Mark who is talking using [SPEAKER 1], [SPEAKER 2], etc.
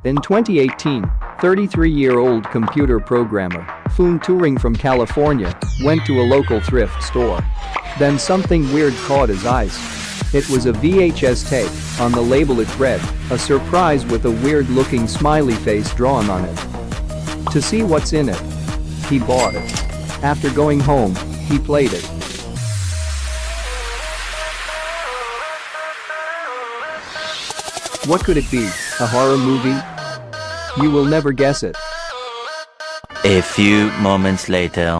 [SPEAKER 1] In 2018, 33-year-old computer programmer, Foon Turing from California, went to a local thrift store. Then something weird caught his eyes. It was a VHS tape. On the label it read, "A surprise with a weird-looking smiley face drawn on it." To see what's in it, he bought it. After going home, he played it. What could it be? A horror movie? You will never guess it.
[SPEAKER 2] A few moments later.